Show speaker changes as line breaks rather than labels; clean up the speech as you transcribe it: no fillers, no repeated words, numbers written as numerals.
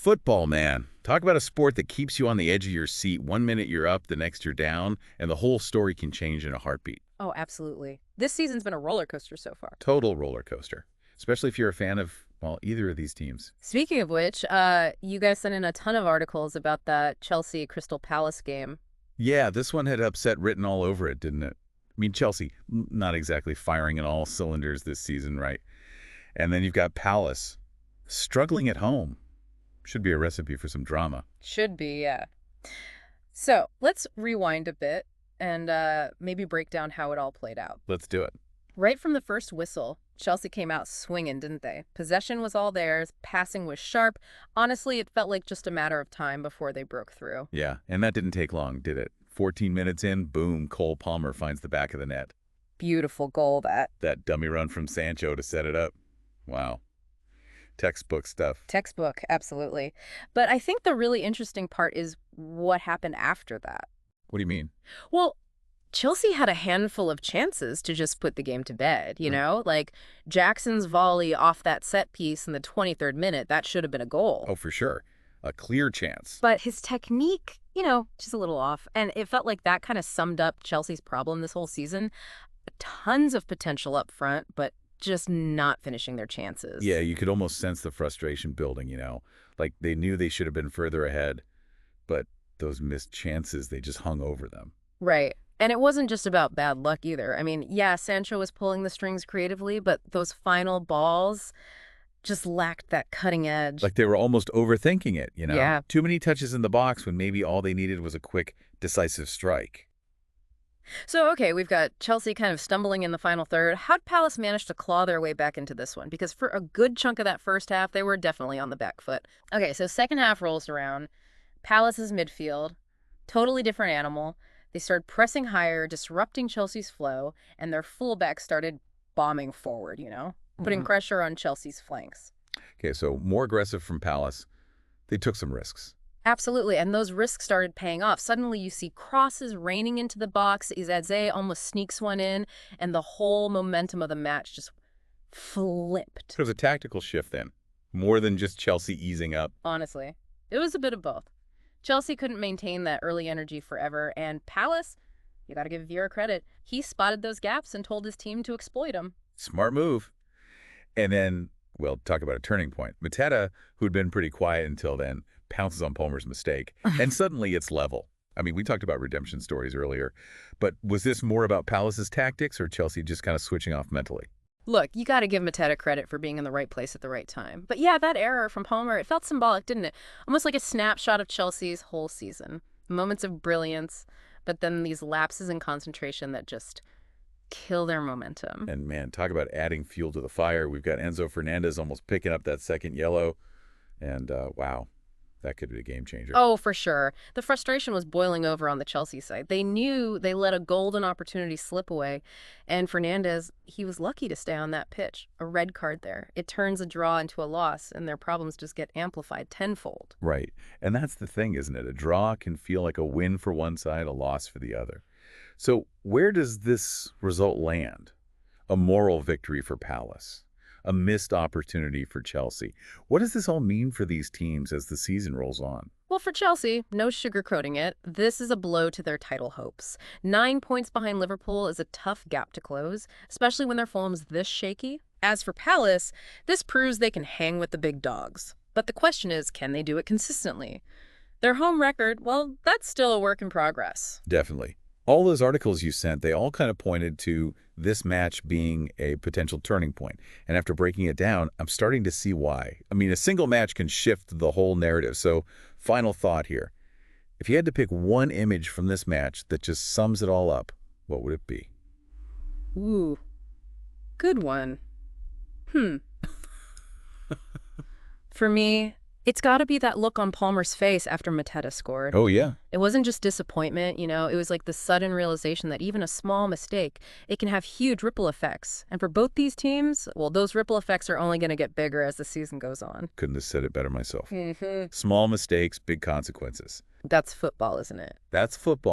Football, man. Talk about a sport that keeps you on the edge of your seat. One minute you're up, the next you're down, and the whole story can change in a heartbeat.
Oh, absolutely. This season's been a roller coaster so far.
Total roller coaster, especially if you're a fan of, well, either of these teams.
Speaking of which, you guys sent in a ton of articles about that Chelsea-Crystal Palace game.
Yeah, this one had upset written all over it, didn't it? I mean, Chelsea, not exactly firing in all cylinders this season, right? And then you've got Palace struggling at home. Should be a recipe for some drama.
Should be, yeah. So let's rewind a bit and maybe break down how it all played out.
Let's do it.
Right from the first whistle, Chelsea came out swinging, didn't they? Possession was all theirs, passing was sharp. Honestly, it felt like just a matter of time before they broke through.
Yeah, and that didn't take long, did it? 14 minutes in, boom, Cole Palmer finds the back of the net.
Beautiful goal, that.
That dummy run from Sancho to set it up. Wow. Textbook stuff.
Textbook, absolutely. But I think the really interesting part is what happened after that.
What do you mean?
Well, Chelsea had a handful of chances to just put the game to bed, you know? Like Jackson's volley off that set piece in the 23rd minute, that should have been a goal.
Oh, for sure. A clear chance.
But his technique, just a little off. And it felt like that kind of summed up Chelsea's problem this whole season. Tons of potential up front, but just not finishing their chances.
Yeah, you could almost sense the frustration building, Like they knew they should have been further ahead, but those missed chances, they just hung over them.
Right. And it wasn't just about bad luck either. I mean, yeah, Sancho was pulling the strings creatively, but those final balls just lacked that cutting edge.
Like they were almost overthinking it,
Yeah.
Too many touches in the box when maybe all they needed was a quick, decisive strike.
So, okay, we've got Chelsea kind of stumbling in the final third. How'd Palace manage to claw their way back into this one? Because for a good chunk of that first half, they were definitely on the back foot. Okay, so second half rolls around. Palace's midfield, totally different animal. They started pressing higher, disrupting Chelsea's flow, and their fullback started bombing forward, putting pressure on Chelsea's flanks.
Okay, so more aggressive from Palace. They took some risks.
Absolutely, and those risks started paying off. Suddenly you see crosses raining into the box. Izadze almost sneaks one in, and the whole momentum of the match just flipped.
It was a tactical shift then, more than just Chelsea easing up.
Honestly, it was a bit of both. Chelsea couldn't maintain that early energy forever, and Palace, you got to give Vieira credit, he spotted those gaps and told his team to exploit them.
Smart move. And then, well, talk about a turning point. Mateta, who'd been pretty quiet until then, pounces on Palmer's mistake, and suddenly it's level. I mean, we talked about redemption stories earlier, but was this more about Palace's tactics or Chelsea just kind of switching off mentally?
Look, you got to give Mateta credit for being in the right place at the right time. But yeah, that error from Palmer, it felt symbolic, didn't it? Almost like a snapshot of Chelsea's whole season. Moments of brilliance, but then these lapses in concentration that just kill their momentum.
And man, talk about adding fuel to the fire. We've got Enzo Fernández almost picking up that second yellow. And wow, that could be a game changer.
Oh, for sure. The frustration was boiling over on the Chelsea side. They knew they let a golden opportunity slip away. And Fernández, he was lucky to stay on that pitch. A red card there. It turns a draw into a loss, and their problems just get amplified tenfold.
Right. And that's the thing, isn't it? A draw can feel like a win for one side, a loss for the other. So where does this result land? A moral victory for Palace. A missed opportunity for Chelsea. What does this all mean for these teams as the season rolls on?
Well, for Chelsea, no sugarcoating it, this is a blow to their title hopes. 9 points behind Liverpool is a tough gap to close, especially when their form's this shaky. As for Palace, this proves they can hang with the big dogs. But the question is, can they do it consistently? Their home record, well, that's still a work in progress.
Definitely. All those articles you sent, they all kind of pointed to this match being a potential turning point. And after breaking it down, I'm starting to see why. I mean, a single match can shift the whole narrative. So, final thought here. If you had to pick one image from this match that just sums it all up, what would it be?
Ooh, good one. For me, it's got to be that look on Palmer's face after Mateta scored.
Oh, yeah.
It wasn't just disappointment, it was like the sudden realization that even a small mistake, it can have huge ripple effects. And for both these teams, well, those ripple effects are only going to get bigger as the season goes on.
Couldn't have said it better myself. Small mistakes, big consequences.
That's football, isn't it?
That's football.